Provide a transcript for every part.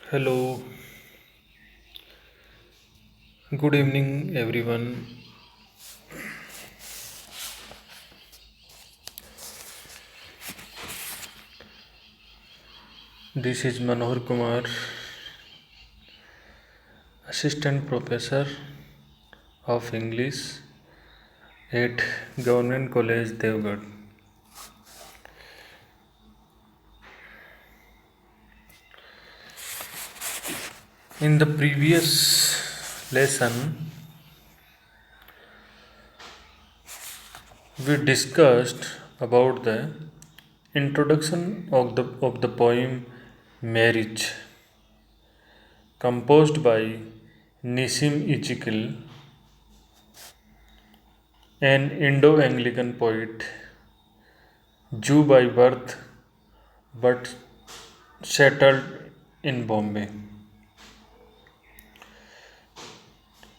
Hello, good evening, everyone. This is Manohar Kumar, Assistant Professor of English at Government College, Devgarh. In the previous lesson, we discussed about the introduction of the poem Marriage, composed by Nissim Ezekiel, an Indo-Anglican poet, Jew by birth but settled in Bombay.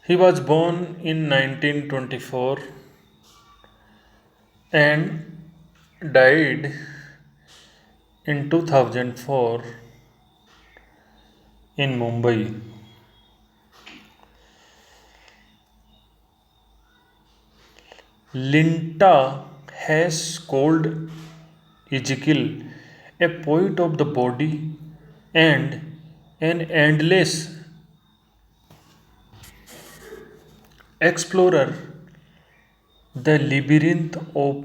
He was born in 1924 and died in 2004 in Mumbai. Linta has called Ezekiel a poet of the body and an endless explorer, the labyrinth of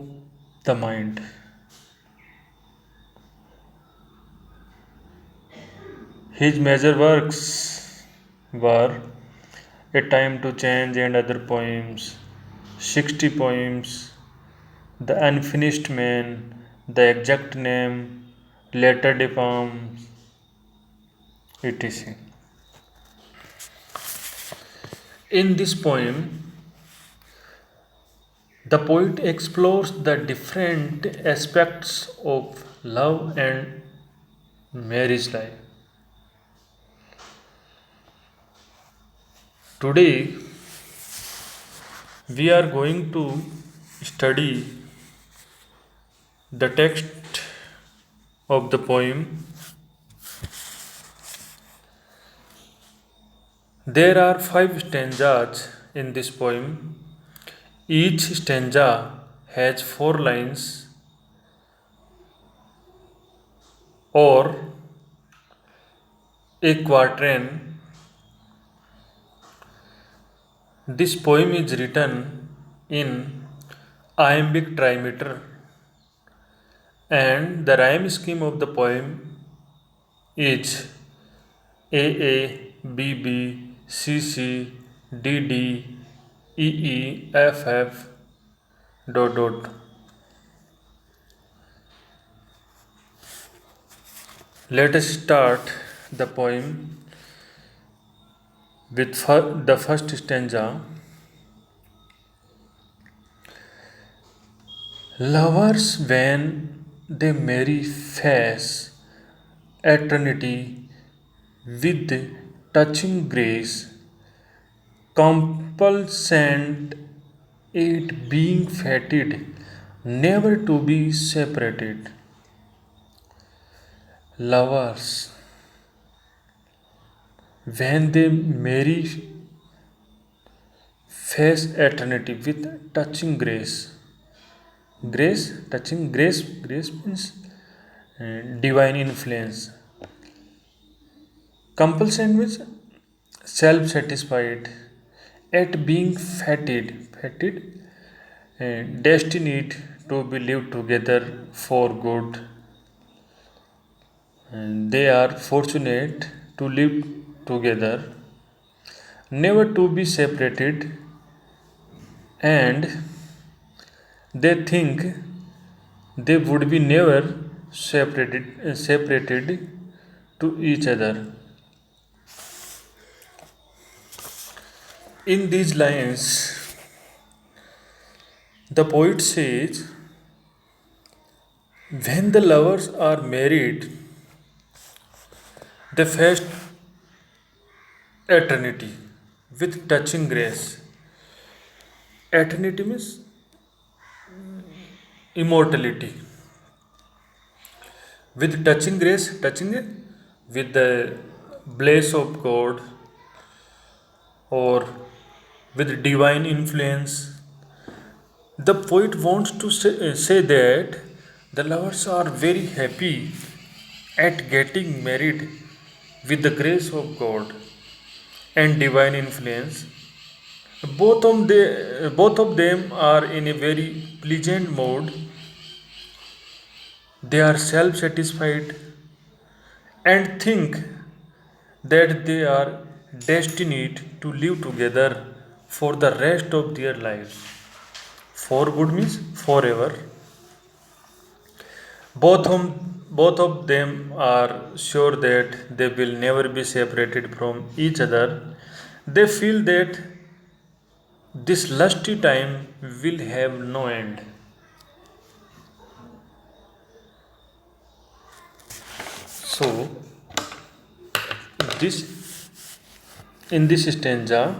the mind. His major works were A Time to Change and Other Poems, 60 Poems, The Unfinished Man, The Exact Name, Letter de Poems, etc. In this poem, the poet explores the different aspects of love and marriage life. Today, we are going to study the text of the poem. There are five stanzas in this poem. Each stanza has four lines or a quatrain. This poem is written in iambic trimeter, and the rhyme scheme of the poem is AA, BB, CC, DD, EE, FF, dot dot. Let us start the poem with the first stanza. Lovers, when they marry, face eternity with touching grace, compulsant it being fated, never to be separated. Lovers, when they marry, face eternity with touching grace. Grace, touching grace means divine influence. Compulsion means self-satisfied. At being fated, destined to be lived together for good. And they are fortunate to live together, never to be separated, and they think they would be never separated to each other. In these lines, the poet says, when the lovers are married, they face eternity with touching grace. Eternity means immortality. With touching grace, touching with the bless of God or with divine influence. The poet wants to say that the lovers are very happy at getting married with the grace of God and divine influence. Both of them are in a very pleasant mode. They are self satisfied and think that they are destined to live together for the rest of their lives. For good means forever. Both of them are sure that they will never be separated from each other. They feel that this lusty time will have no end. So, this in this stanza,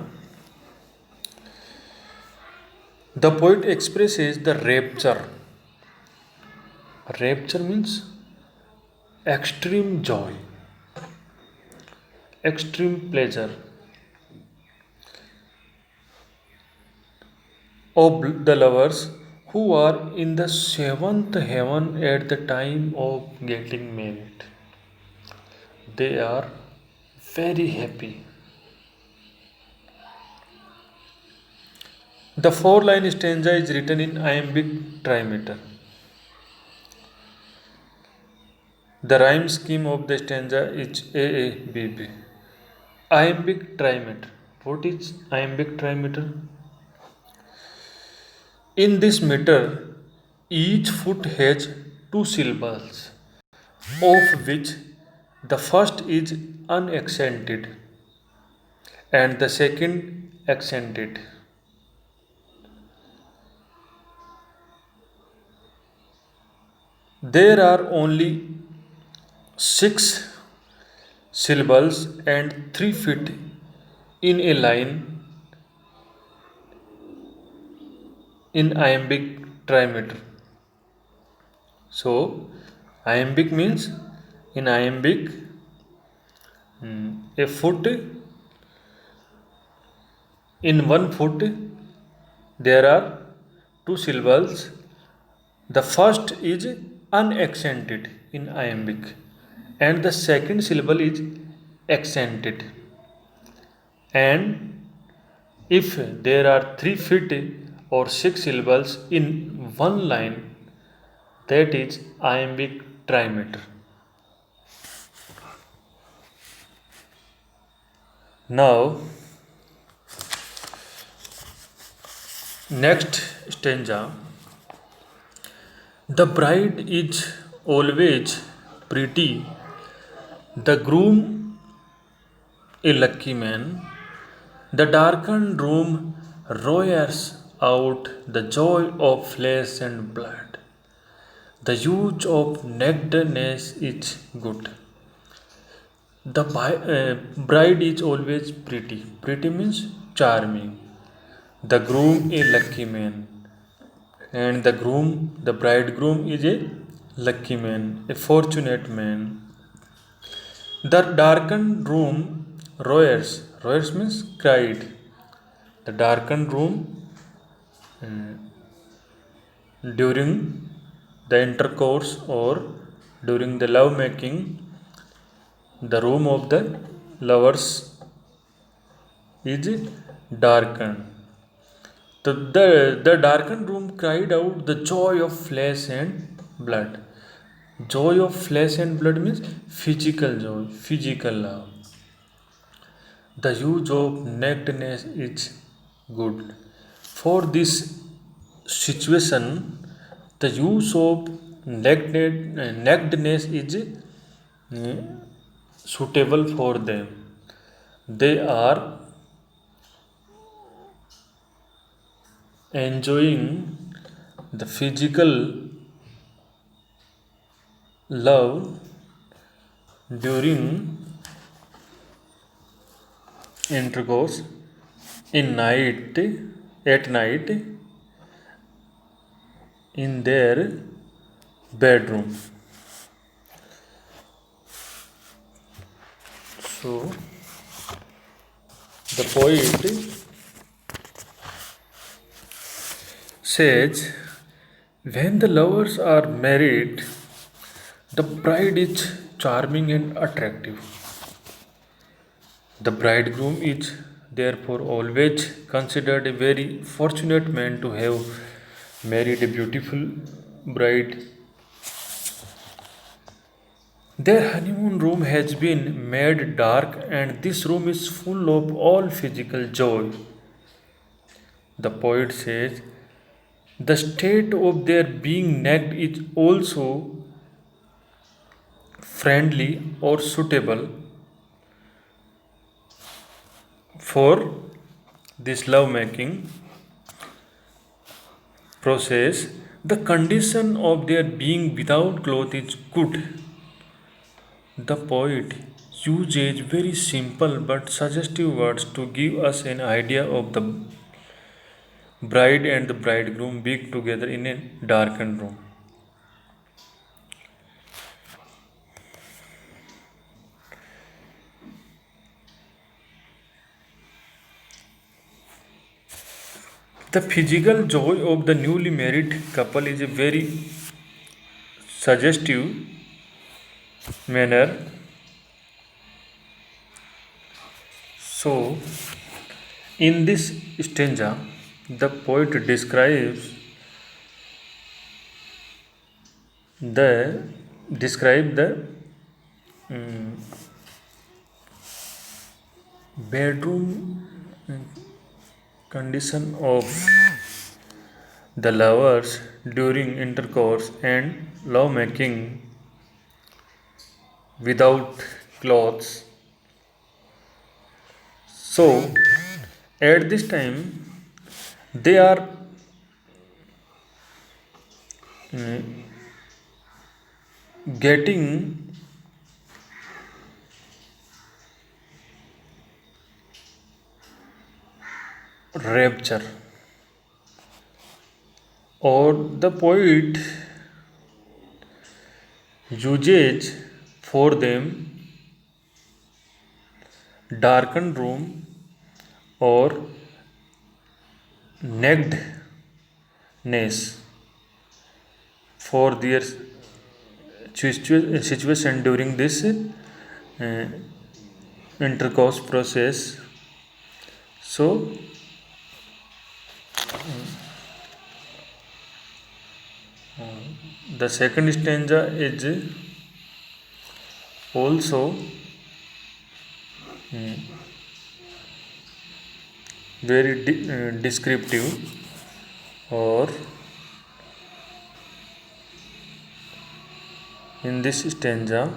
the poet expresses the rapture. Rapture means extreme joy, extreme pleasure of the lovers who are in the seventh heaven at the time of getting married. They are very happy. The four-line stanza is written in iambic trimeter. The rhyme scheme of the stanza is AABB. Iambic trimeter. What is iambic trimeter? In this meter, each foot has two syllables, of which the first is unaccented and the second accented. There are only six syllables and 3 feet in a line in iambic trimeter. So, iambic means in iambic a foot, in 1 foot there are two syllables. The first is unaccented in iambic and the second syllable is accented. And if there are 3 feet or six syllables in one line, that is iambic trimeter. Now, next stanza. The bride is always pretty, the groom a lucky man. The darkened room roars out the joy of flesh and blood. The use of nakedness is good. The bride is always pretty. Pretty means charming. The groom a lucky man. And the bridegroom is a lucky man, a fortunate man. The darkened room roars. Roars means cried. The darkened room during the intercourse or during the love making, the room of the lovers is darkened. The darkened room cried out the joy of flesh and blood. Joy of flesh and blood means physical joy, physical love. The use of nakedness is good. For this situation, the use of nakedness is suitable for them. They are enjoying the physical love during intercourse in night at night in their bedroom. So the poet says, when the lovers are married, the bride is charming and attractive. The bridegroom is therefore always considered a very fortunate man to have married a beautiful bride. Their honeymoon room has been made dark, and this room is full of all physical joy. The poet says, the state of their being naked is also friendly or suitable for this lovemaking process. The condition of their being without clothes is good. The poet uses very simple but suggestive words to give us an idea of the bride and the bridegroom being together in a darkened room. The physical joy of the newly married couple is a very suggestive manner. So, in this stanza, the poet describes the describe the bedroom condition of the lovers during intercourse and lovemaking without clothes. So, at this time, they are getting rapture, or the poet uses for them darkened room or nakedness for their situation during this intercourse process. So, the second stanza is also very descriptive, or in this stanza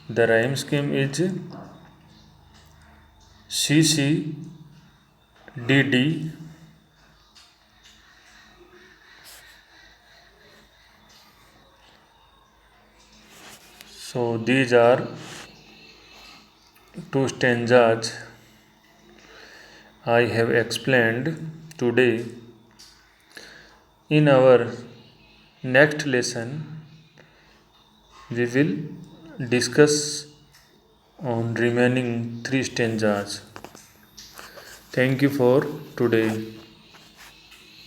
the rhyme scheme is CC DD. So these are two stanzas I have explained today. In our next lesson, we will discuss on remaining three stanzas. Thank you for today.